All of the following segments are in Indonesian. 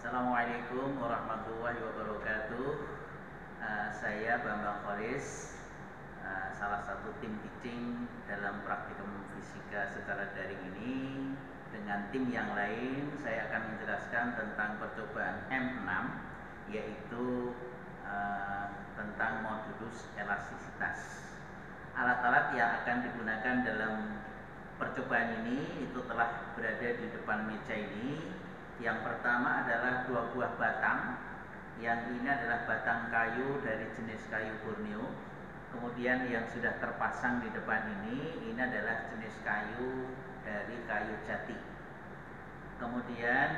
Assalamualaikum warahmatullahi wabarakatuh. Saya Bambang Kholis, salah satu tim teaching dalam praktikum fisika secara daring ini. Dengan tim yang lain, saya akan menjelaskan tentang percobaan M6, yaitu tentang modulus elastisitas. Alat-alat yang akan digunakan dalam percobaan ini itu telah berada di depan meja ini. Yang pertama adalah 2 buah batang. Yang ini adalah batang kayu dari jenis kayu Borneo. Kemudian yang sudah terpasang di depan ini adalah jenis kayu dari kayu jati. Kemudian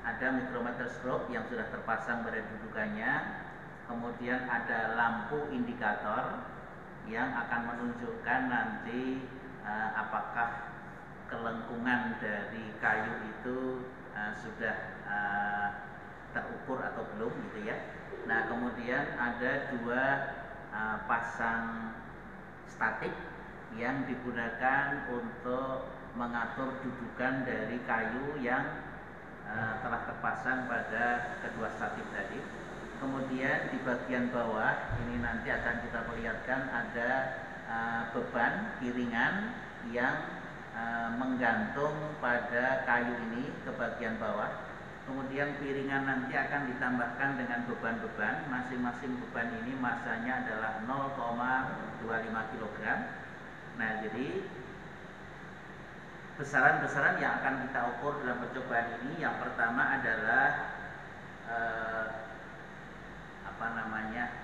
ada micrometer strobe yang sudah terpasang pada dudukannya. Kemudian ada lampu indikator yang akan menunjukkan nanti apakah kelengkungan dari kayu itu sudah terukur atau belum gitu ya. Nah, kemudian ada 2 pasang statik yang digunakan untuk mengatur dudukan dari kayu yang telah terpasang pada kedua statik tadi. Kemudian di bagian bawah ini nanti akan kita perlihatkan ada beban piringan yang menggantung pada kayu ini ke bagian bawah. Kemudian piringan nanti akan ditambahkan dengan beban-beban. Masing-masing beban ini masanya adalah 0,25 kg. Nah, jadi besaran-besaran yang akan kita ukur dalam percobaan ini, yang pertama adalah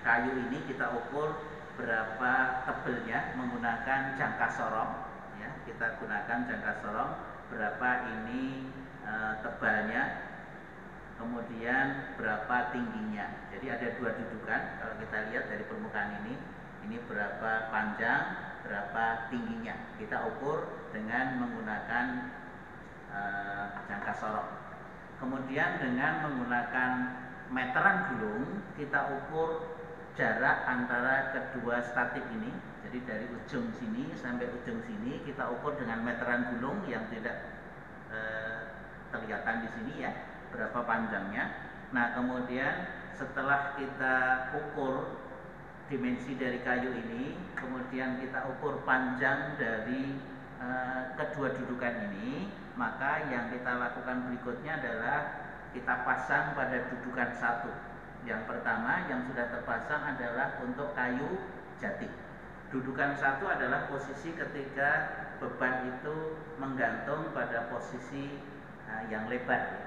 kayu ini kita ukur berapa tebelnya menggunakan jangka sorong. Kita gunakan jangka sorong, berapa ini tebalnya, kemudian berapa tingginya. Jadi ada 2 dudukan. Kalau kita lihat dari permukaan ini berapa panjang, berapa tingginya. Kita ukur dengan menggunakan jangka sorong. Kemudian dengan menggunakan meteran gulung kita ukur jarak antara kedua statik ini. Jadi dari ujung sini sampai ujung sini kita ukur dengan meteran gulung yang tidak kelihatan di sini ya, berapa panjangnya. Nah, kemudian setelah kita ukur dimensi dari kayu ini, kemudian kita ukur panjang dari kedua dudukan ini, maka yang kita lakukan berikutnya adalah kita pasang pada dudukan 1. Yang pertama yang sudah terpasang adalah untuk kayu jati. Dudukan 1 adalah posisi ketika beban itu menggantung pada posisi yang lebar.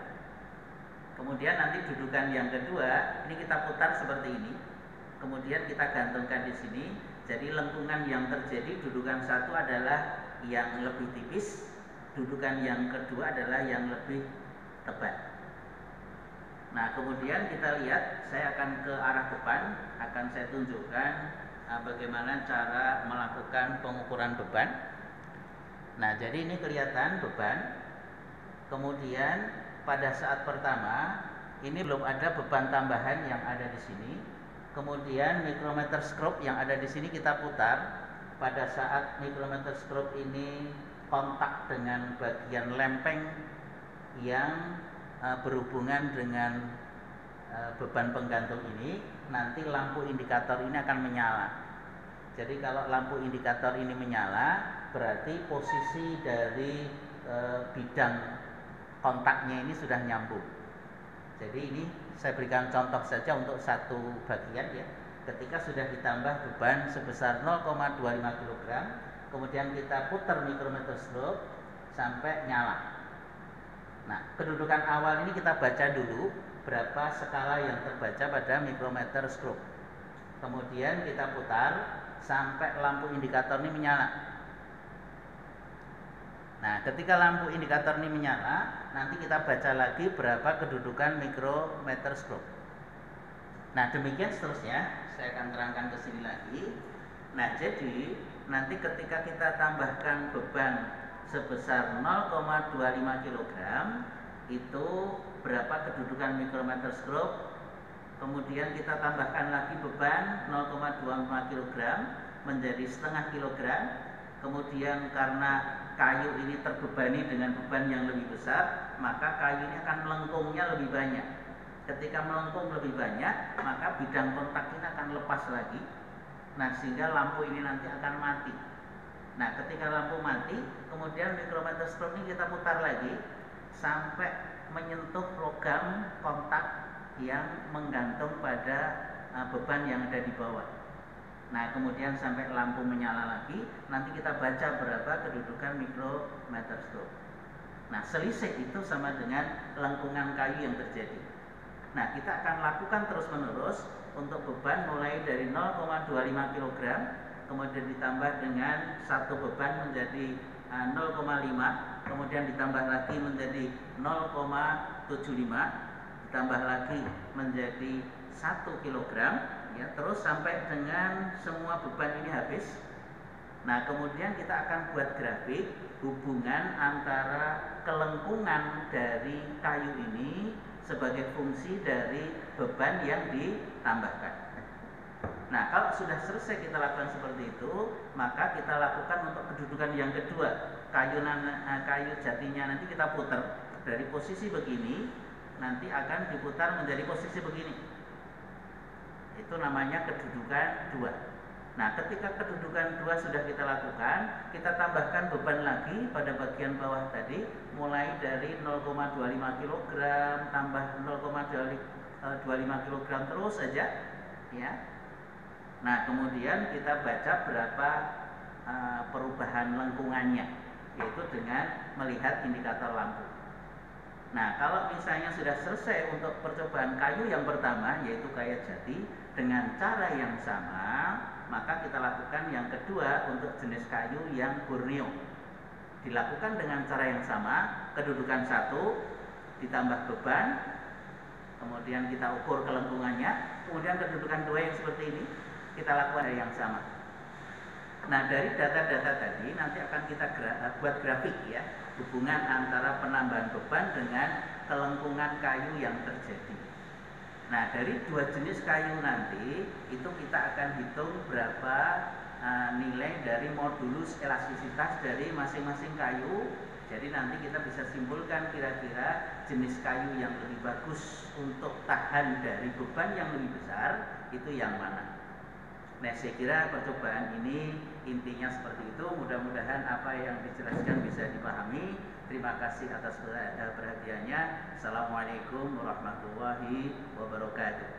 Kemudian nanti dudukan yang kedua ini kita putar seperti ini. Kemudian kita gantungkan di sini. Jadi lengkungan yang terjadi dudukan 1 adalah yang lebih tipis, dudukan yang kedua adalah yang lebih tebal. Nah, kemudian kita lihat, saya akan ke arah depan, akan saya tunjukkan bagaimana cara melakukan pengukuran beban. Nah, jadi ini kelihatan beban. Kemudian pada saat pertama ini belum ada beban tambahan yang ada di sini. Kemudian micrometer strobe yang ada di sini kita putar. Pada saat micrometer strobe ini kontak dengan bagian lempeng yang berhubungan dengan beban penggantung ini, nanti lampu indikator ini akan menyala. Jadi kalau lampu indikator ini menyala, berarti posisi dari bidang kontaknya ini sudah nyambung. Jadi ini saya berikan contoh saja untuk satu bagian ya. Ketika sudah ditambah beban sebesar 0,25 kg, kemudian kita putar micrometer strobe sampai nyala. Nah, kedudukan awal ini kita baca dulu berapa skala yang terbaca pada micrometer strobe. Kemudian kita putar sampai lampu indikator ini menyala. Nah, ketika lampu indikator ini menyala, nanti kita baca lagi berapa kedudukan micrometer strobe. Nah, demikian seterusnya. Saya akan terangkan ke sini lagi. Nah, jadi nanti ketika kita tambahkan beban sebesar 0,25 kg itu berapa kedudukan micrometer strobe. Kemudian kita tambahkan lagi beban 0,25 kg menjadi setengah kilogram. Kemudian karena kayu ini terbebani dengan beban yang lebih besar, maka kayu ini akan melengkungnya lebih banyak. Ketika melengkung lebih banyak, maka bidang kontak ini akan lepas lagi. Nah, sehingga lampu ini nanti akan mati. Nah, ketika lampu mati, kemudian mikrometer strobe ini kita putar lagi sampai menyentuh logam kontak yang menggantung pada beban yang ada di bawah. Nah, kemudian sampai lampu menyala lagi, nanti kita baca berapa kedudukan mikrometer strobe. Nah, selisih itu sama dengan lengkungan kayu yang terjadi. Nah, kita akan lakukan terus-menerus untuk beban mulai dari 0,25 kg, kemudian ditambah dengan satu beban menjadi 0,5, kemudian ditambah lagi menjadi 0,75, ditambah lagi menjadi 1 kg, ya, terus sampai dengan semua beban ini habis. Nah, kemudian kita akan buat grafik hubungan antara kelengkungan dari kayu ini sebagai fungsi dari beban yang ditambahkan. Nah, kalau sudah selesai kita lakukan seperti itu, maka kita lakukan untuk kedudukan yang kedua. Kayu jatinya nanti kita putar dari posisi begini, nanti akan diputar menjadi posisi begini. Itu namanya kedudukan 2. Nah, ketika kedudukan 2 sudah kita lakukan, kita tambahkan beban lagi pada bagian bawah tadi, mulai dari 0,25 kg tambah 0,25 kg terus saja, ya. Nah, kemudian kita baca berapa perubahan lengkungannya, yaitu dengan melihat indikator lampu. Nah, kalau misalnya sudah selesai untuk percobaan kayu yang pertama, yaitu kayu jati, dengan cara yang sama, maka kita lakukan yang kedua untuk jenis kayu yang Borneo. Dilakukan dengan cara yang sama, kedudukan 1 ditambah beban, kemudian kita ukur kelengkungannya, kemudian kedudukan 2 yang seperti ini kita lakukan yang sama. Nah, dari data-data tadi nanti akan kita buat grafik, ya, hubungan antara penambahan beban dengan kelengkungan kayu yang terjadi. Nah, dari 2 jenis kayu nanti itu kita akan hitung berapa nilai dari modulus elastisitas dari masing-masing kayu. Jadi nanti kita bisa simpulkan kira-kira jenis kayu yang lebih bagus untuk tahan dari beban yang lebih besar itu yang mana. Nah, saya kira percobaan ini intinya seperti itu. Mudah-mudahan apa yang dijelaskan bisa dipahami. Terima kasih atas perhatiannya. Assalamualaikum warahmatullahi wabarakatuh.